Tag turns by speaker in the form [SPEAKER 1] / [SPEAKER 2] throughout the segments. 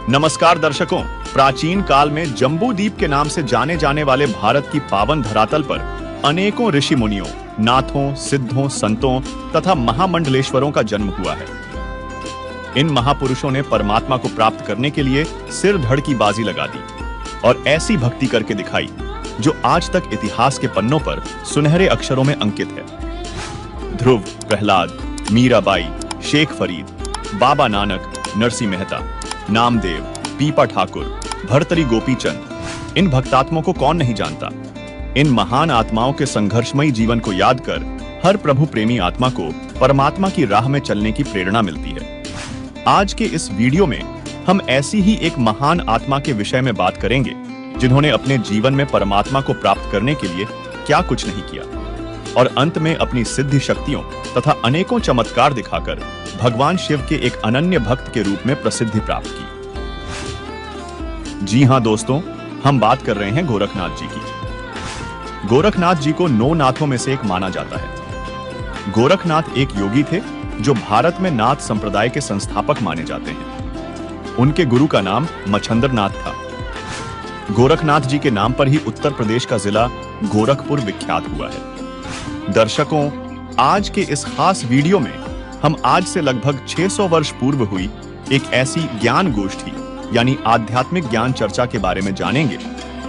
[SPEAKER 1] नमस्कार दर्शकों, प्राचीन काल में जम्बू द्वीप के नाम से जाने जाने वाले भारत की पावन धरातल पर अनेकों ऋषि मुनियों, नाथों, सिद्धों, संतों तथा महामंडलेश्वरों का जन्म हुआ है। इन महापुरुषों ने परमात्मा को प्राप्त करने के लिए सिर धड़ की बाजी लगा दी और ऐसी भक्ति करके दिखाई जो आज तक इतिहास के पन्नों पर सुनहरे अक्षरों में अंकित है। ध्रुव, प्रहलाद, मीराबाई, शेख फरीद, बाबा नानक, नरसिंह मेहता, नामदेव, पीपा ठाकुर, भर्तरी गोपीचंद, इन भक्तात्माओं को कौन नहीं जानता। इन महान आत्माओं के संघर्षमयी जीवन को याद कर हर प्रभु प्रेमी आत्मा को परमात्मा की राह में चलने की प्रेरणा मिलती है। आज के इस वीडियो में हम ऐसी ही एक महान आत्मा के विषय में बात करेंगे जिन्होंने अपने जीवन में परमात्मा को प्राप्त करने के लिए क्या कुछ नहीं किया और अंत में अपनी सिद्धि शक्तियों तथा अनेकों चमत्कार दिखाकर भगवान शिव के एक अनन्य भक्त के रूप में प्रसिद्धि प्राप्त की। जी हां दोस्तों, हम बात कर रहे हैं गोरखनाथ जी की। गोरखनाथ जी को 9 नाथों में से एक माना जाता है। गोरखनाथ एक योगी थे जो भारत में नाथ संप्रदाय के संस्थापक माने जाते हैं। उनके गुरु का नाम मच्छंद्रनाथ था। गोरखनाथ जी के नाम पर ही उत्तर प्रदेश का जिला गोरखपुर विख्यात हुआ है। दर्शकों, आज के इस खास वीडियो में हम आज से लगभग 600 वर्ष पूर्व हुई एक ऐसी ज्ञान गोष्ठी यानी आध्यात्मिक ज्ञान चर्चा के बारे में जानेंगे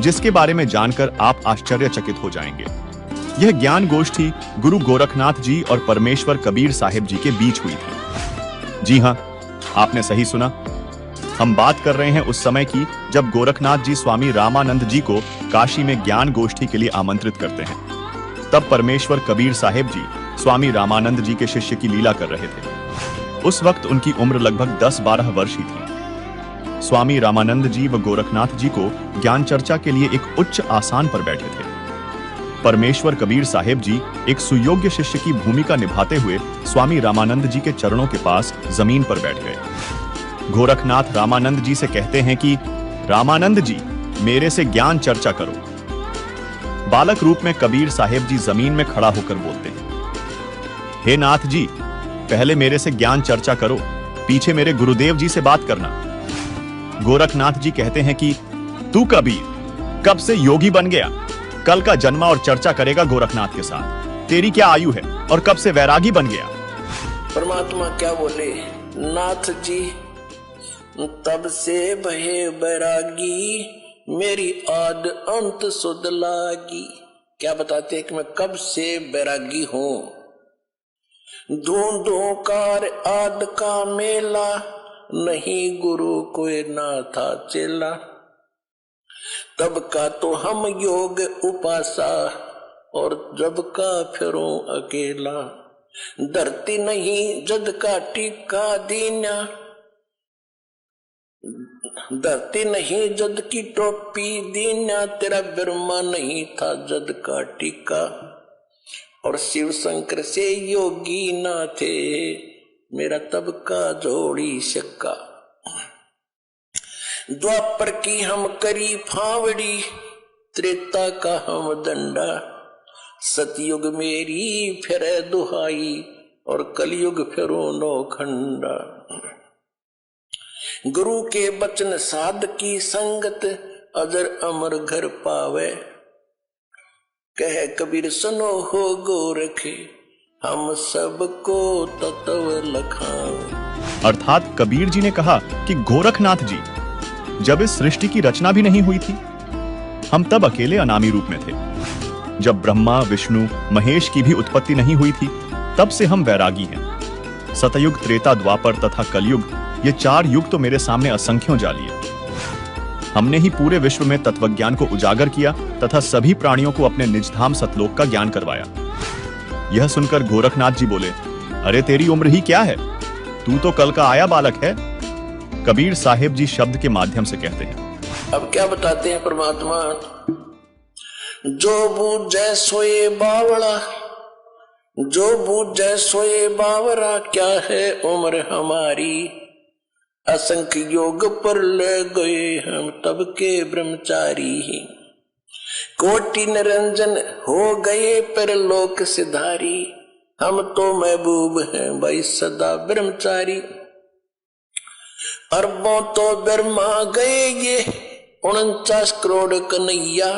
[SPEAKER 1] जिसके बारे में जानकर आप आश्चर्यचकित हो जाएंगे। यह ज्ञान गोष्ठी गुरु गोरखनाथ जी और परमेश्वर कबीर साहिब जी के बीच हुई थी। जी हां, आपने सही सुना। हम बात कर रहे हैं उस समय की जब गोरखनाथ जी स्वामी रामानंद जी को काशी में ज्ञान गोष्ठी के लिए आमंत्रित करते हैं। तब परमेश्वर कबीर साहिब जी स्वामी रामानंद जी के शिष्य की लीला कर रहे थे। उस वक्त उनकी उम्र लगभग 10-12 वर्ष ही थी। स्वामी रामानंद जी व गोरखनाथ जी को ज्ञान चर्चा के लिए एक उच्च आसन पर बैठे थे। परमेश्वर कबीर साहिब जी एक सुयोग्य शिष्य की भूमिका निभाते हुए स्वामी रामानंद जी के चरणों के पास जमीन पर बैठ गए। गोरखनाथ रामानंद जी से कहते हैं कि रामानंद जी, मेरे से ज्ञान चर्चा करो। बालक रूप में कबीर साहिब जी जमीन में खड़ा होकर बोलते हैं, हे नाथ जी, पहले मेरे से ज्ञान चर्चा करो, पीछे मेरे गुरुदेव जी से बात करना। गोरखनाथ जी कहते हैं कि तू कबीर कब से योगी बन गया? कल का जन्मा और चर्चा करेगा गोरखनाथ के साथ। तेरी क्या आयु है और कब से वैरागी बन गया?
[SPEAKER 2] परमात्मा क्या बोले, नाथ जी, तब से भये बैरागी, मेरी आद अंत सुध लागी। क्या बताते हैं कि मैं कब से बैरागी हूं। ढूंढो कार आद का मेला, नहीं गुरु कोई ना था चेला। तब का तो हम योग उपासा, और जब का फिरूं अकेला। धरती नहीं जद का टीका दीना, धरती नहीं जद की टोपी दीना। तेरा बिरमा नहीं था जद का टीका, और शिव शंकर से योगी ना थे, मेरा तब का जोड़ी शक्का। द्वापर की हम करी फावड़ी, त्रेता का हम दंडा। सतयुग मेरी फिरे दुहाई, और कलयुग फिरो नौखंडा। गुरु के बचन साध की संगत, अजर अमर घर पावे। कह कबीर सुनो हो गोरखे, हम सबको तत्व लखावे।
[SPEAKER 1] अर्थात कबीर जी ने कहा कि गोरखनाथ जी, जब इस सृष्टि की रचना भी नहीं हुई थी, हम तब अकेले अनामी रूप में थे। जब ब्रह्मा, विष्णु, महेश की भी उत्पत्ति नहीं हुई थी, तब से हम वैरागी हैं। सतयुग, त्रेता, द्वापर तथा कलयुग, ये 4 युग तो मेरे सामने असंख्यों जा लिए। हमने ही पूरे विश्व में तत्वज्ञान को उजागर किया तथा सभी प्राणियों को अपने निजधाम सतलोक का ज्ञान करवाया। यह सुनकर गोरखनाथ जी बोले, अरे तेरी उम्र ही क्या है, तू तो कल का आया बालक है। कबीर साहिब जी शब्द के माध्यम से कहते हैं।
[SPEAKER 2] अब क्या बताते हैं परमात्मा, जो बूझे सोए बावड़ा, जो बूझे सोए बावरा। क्या है उम्र हमारी, असंख्य योग पर ले गए हम तब के ब्रह्मचारी। कोटि निरंजन हो गए पर लोक सिधारी, हम तो महबूब हैं भाई सदा ब्रह्मचारी। अरबों तो ब्रह्मा गए ये 49 करोड़ कन्हैया,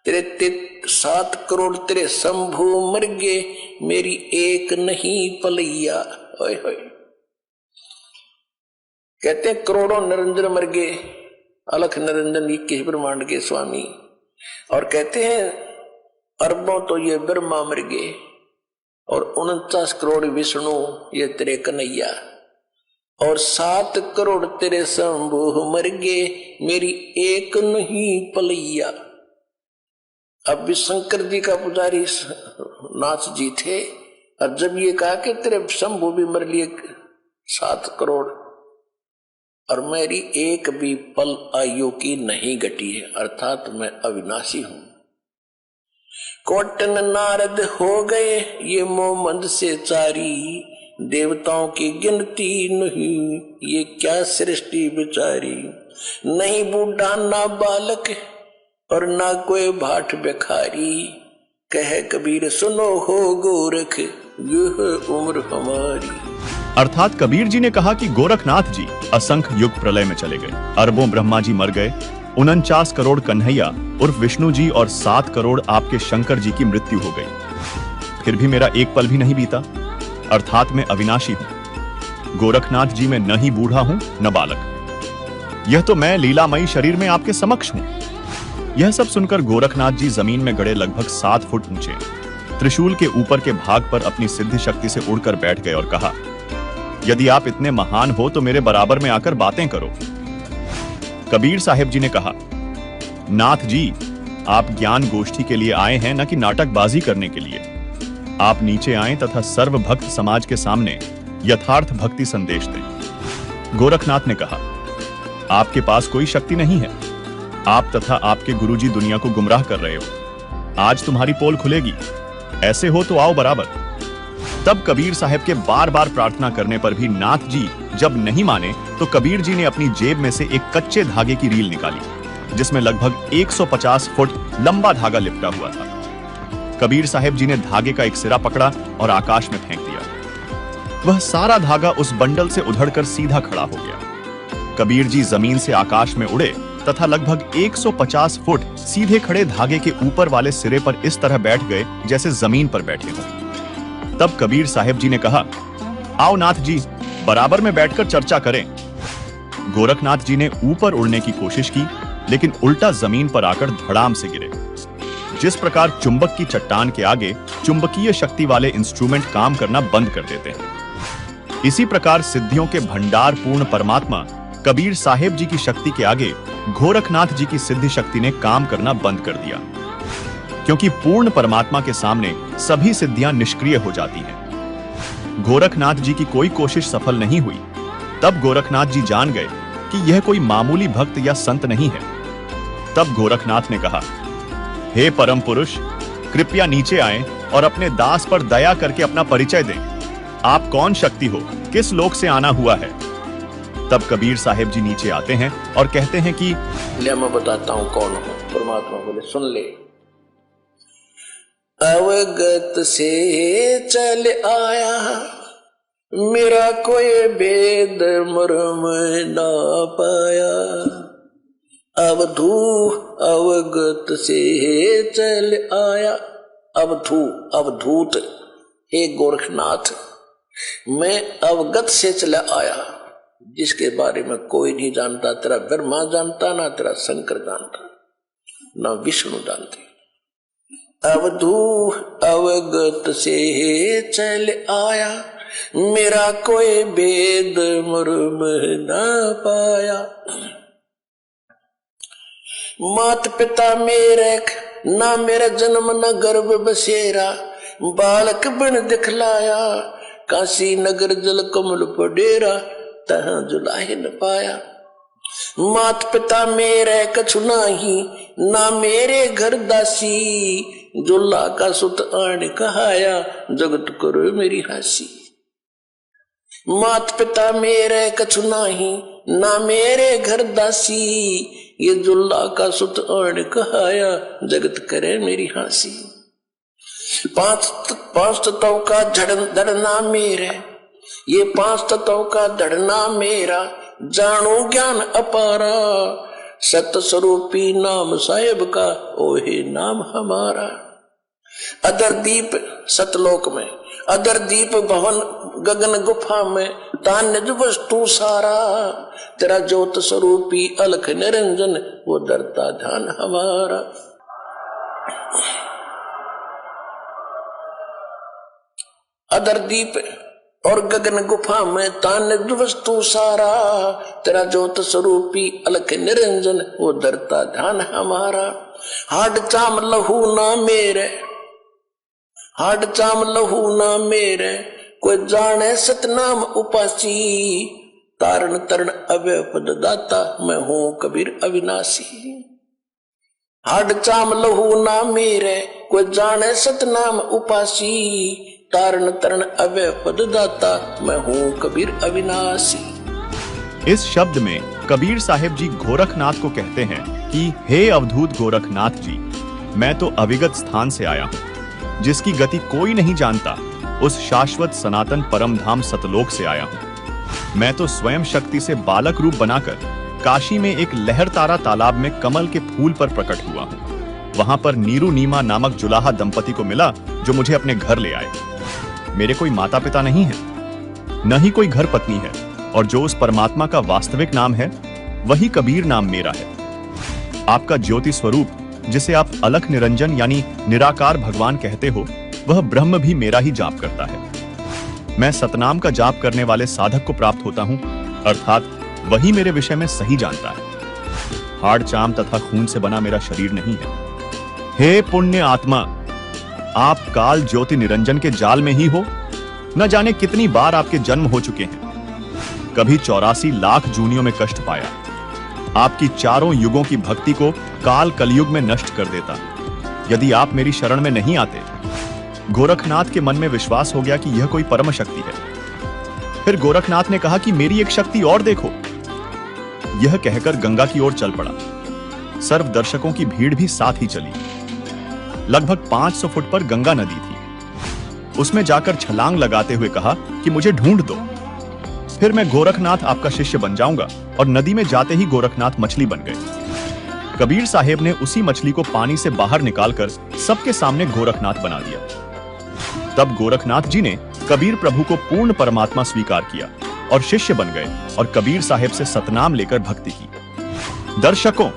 [SPEAKER 2] तेरे 7 करोड़ तेरे शंभू मर गए, मेरी एक नहीं पलैया। ओए होए, कहते हैं करोड़ों निरंजन मर गए, अलख निरंजन 21 ब्रह्मांड के स्वामी, और कहते हैं अरबों तो ये ब्रह्मा मर गए और 49 करोड़ विष्णु ये तेरे कन्हैया, और 7 करोड़ तेरे शंभू मर गए, मेरी एक नहीं पलैया। अब भी शंकर जी का पुजारी नाथ जी थे, और जब ये कहा कि तेरे शंभू भी मर लिए 7 करोड़ और मेरी एक भी पल आयु की नहीं घटी है, अर्थात मैं अविनाशी हूं। कोटन नारद हो गए ये मोमंद से चारी, देवताओं की गिनती नहीं ये क्या सृष्टि बिचारी। नहीं बूढ़ा ना बालक और ना कोई भाट बेखारी, कहे कबीर सुनो हो गोरख यह उम्र हमारी।
[SPEAKER 1] अर्थात कबीर जी ने कहा कि गोरखनाथ जी असंख्य युग प्रलय में चले गए, अरबों ब्रह्मा जी मर गए, 49 करोड़ कन्हैया उर्फ विष्णु जी और 7 करोड़ आपके शंकर जी की मृत्यु हो गई, फिर भी मेरा एक पल भी नहीं बीता, अर्थात मैं अविनाशी हूं। गोरखनाथ जी में न ही बूढ़ा हूं न बालक, यह तो मैं लीलामयी शरीर में आपके समक्ष हूं। यह सब सुनकर गोरखनाथ जी जमीन में गड़े लगभग 7 फुट ऊंचे त्रिशूल के ऊपर के भाग पर अपनी सिद्ध शक्ति से उड़कर बैठ गए और कहा, यदि आप इतने महान हो तो मेरे बराबर में आकर बातें करो। कबीर साहिब जी ने कहा, नाथ जी आप ज्ञान गोष्ठी के लिए आए हैं न कि नाटकबाजी करने के लिए। आप नीचे आएं तथा सर्व भक्त समाज के सामने यथार्थ भक्ति संदेश दें। गोरखनाथ ने कहा, आपके पास कोई शक्ति नहीं है, आप तथा आपके गुरुजी दुनिया को गुमराह कर रहे हो। आज तुम्हारी पोल खुलेगी, ऐसे हो तो आओ बराबर। तब कबीर साहब के बार बार प्रार्थना करने पर भी नाथ जी जब नहीं माने तो कबीर जी ने अपनी जेब में से एक कच्चे धागे की रील निकाली, जिसमें लगभग 150 फुट लंबा धागा लिपटा हुआ था। कबीर साहब जी ने धागे का एक सिरा पकड़ा और आकाश में फेंक दिया। वह सारा धागा उस बंडल से उधड़कर सीधा खड़ा हो गया। कबीर जी जमीन से आकाश में उड़े तथा लगभग 150 फुट सीधे खड़े धागे के ऊपर वाले सिरे पर इस तरह बैठ गए जैसे जमीन पर बैठे हों। तब कबीर साहब जी ने कहा, आओ नाथ जी बराबर में बैठकर चर्चा करें। गोरखनाथ जी ने ऊपर उड़ने की कोशिश की, लेकिन उल्टा जमीन पर आकर धड़ाम से गिरे। जिस प्रकार चुंबक की चट्टान के आगे चुंबकीय शक्ति वाले इंस्ट्रूमेंट काम करना बंद कर देते हैं, इसी प्रकार सिद्धियों के भंडार पूर्ण परमात्मा कबीर साहेब जी की शक्ति के आगे गोरखनाथ जी की सिद्धि शक्ति ने काम करना बंद कर दिया, क्योंकि पूर्ण परमात्मा के सामने सभी सिद्धियां निष्क्रिय हो जाती हैं। गोरखनाथ जी की कोई कोशिश सफल नहीं हुई। तब गोरखनाथ जी जान गए कि यह कोई मामूली भक्त या संत नहीं है। तब गोरखनाथ ने कहा, हे परम पुरुष, कृपया नीचे आएं और अपने दास पर दया करके अपना परिचय दें। आप कौन शक्ति हो, किस लोक से आना हुआ है? तब कबीर साहेब जी नीचे आते हैं और कहते हैं कि
[SPEAKER 2] ले मैं बताता हूं कौन हूं। परमात्मा बोले, सुन ले। अवगत से चल आया, मेरा कोई भेद मर्म ना पाया। अवधू अवगत से चल आया, अवधू अवधूत, हे गोरखनाथ मैं अवगत से चला आया, जिसके बारे में कोई नहीं जानता। तेरा ब्रह्मा जानता, ना तेरा शंकर जानता, ना विष्णु जानते। अवधू अवगत से चल आया, मेरा कोई भेद मर्म ना पाया। मात पिता मेरे ना मेरा जन्म न गर्भ बसेरा, बालक बन दिखलाया, काशी नगर जल कमल पर डेरा, तहाँ जुलाहे न पाया। मात पिता मेरे कछु नाही, ना मेरे घर दासी, जुल्ला का सुत आन कहाया, जगत करो मेरी हासी। मात पिता मेरे कछु नाही, ना मेरे घर दासी, ये जुल्ला का सुत आन कहाया, जगत करे मेरी हासी। पांच तत्वों का धड़ना मेरे, ये 5 तत्वों का धड़ना मेरा, जानो ज्ञान अपारा, सत स्वरूपी नाम साहेब का ओहे नाम हमारा। अदर दीप सतलोक में, अदर दीप भवन गगन गुफा में, तान्य वस्तु सारा, तेरा ज्योत स्वरूपी अलख निरंजन वो डरता ध्यान हमारा। अदर दीप और गगन गुफा में तान्य वस्तु सारा, तेरा ज्योत स्वरूपी अलख निरंजन वो डरता ध्यान हमारा। हाड चाम लहू ना मेरे, हाड चाम लहू ना मेरे, कोई जाने सतनाम उपासी, तारण तरण अवय पद दाता मैं हूं कबीर अविनाशी। हाड चाम लहू ना मेरे, कोई जाने सतनाम उपासी, तारण तरण अवय पद दाता मैं हूं कबीर अविनाशी।
[SPEAKER 1] इस शब्द में कबीर साहिब जी गोरखनाथ को कहते हैं कि हे अवधूत गोरखनाथ जी, मैं तो अविगत स्थान से आया हूं, जिसकी गति कोई नहीं जानता, उस शाश्वत सनातन परम धाम सतलोक से आया हूं। मैं तो स्वयं शक्ति से बालक रूप बनाकर काशी में एक लहर तारा तालाब में कमल के फूल पर प्रकट हुआ हूं। वहां पर नीरू नीमा नामक जुलाहा दंपति को मिला जो मुझे अपने घर ले आए। मेरे कोई माता पिता नहीं है, न ही कोई घर पत्नी है, और जो उस परमात्मा का वास्तविक नाम है वही कबीर नाम मेरा है। आपका ज्योति स्वरूप जिसे आप अलख निरंजन यानी निराकार भगवान कहते हो, वह ब्रह्म भी मेरा ही जाप करता है। मैं सतनाम का जाप करने वाले साधक को प्राप्त होता हूं, अर्थात वही मेरे विषय में सही जानता है। हाड़ चाम तथा खून से बना मेरा शरीर नहीं है। हे पुण्य आत्मा, आप काल ज्योति निरंजन के जाल में ही हो। न जाने कितनी बार आपके जन्म हो चुके हैं, कभी 84 लाख जूनियों में कष्ट पाया। आपकी चारों युगों की भक्ति को काल कलयुग में नष्ट कर देता यदि आप मेरी शरण में नहीं आते। गोरखनाथ के मन में विश्वास हो गया कि यह कोई परम शक्ति है। फिर गोरखनाथ ने कहा कि मेरी एक शक्ति और देखो। यह कहकर गंगा की ओर चल पड़ा। सर्व दर्शकों की भीड़ भी साथ ही चली। लगभग 500 फुट पर गंगा नदी थी। उसमें जाकर छलांग लगाते हुए कहा कि मुझे ढूंढ दो, फिर मैं गोरखनाथ आपका शिष्य बन जाऊंगा। और नदी में जाते ही गोरखनाथ मछली बन गए। कबीर साहेब ने उसी मछली को पानी से बाहर निकालकर सबके सामने गोरखनाथ बना दिया। तब गोरखनाथ जी ने कबीर प्रभु को पूर्ण परमात्मा स्वीकार किया और शिष्य बन गए और कबीर साहेब से सतनाम लेकर भक्ति की। दर्शकों,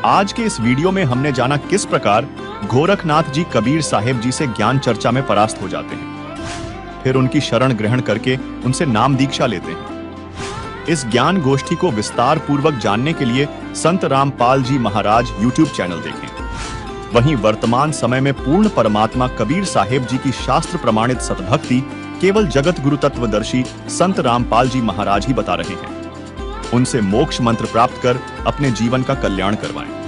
[SPEAKER 1] आज के इस वीडियो में हमने जाना किस प्रकार गोरखनाथ जी कबीर साहेब जी से ज्ञान चर्चा में परास्त हो जाते हैं, फिर उनकी शरण ग्रहण करके उनसे नाम दीक्षा लेते हैं। इस ज्ञान गोष्ठी को विस्तार पूर्वक जानने के लिए संत रामपाल जी महाराज यूट्यूब चैनल देखें। वहीं वर्तमान समय में पूर्ण परमात्मा कबीर साहेब जी की शास्त्र प्रमाणित सतभक्ति केवल जगत गुरु तत्वदर्शी संत रामपाल जी महाराज ही बता रहे हैं। उनसे मोक्ष मंत्र प्राप्त कर अपने जीवन का कल्याण करवाएं।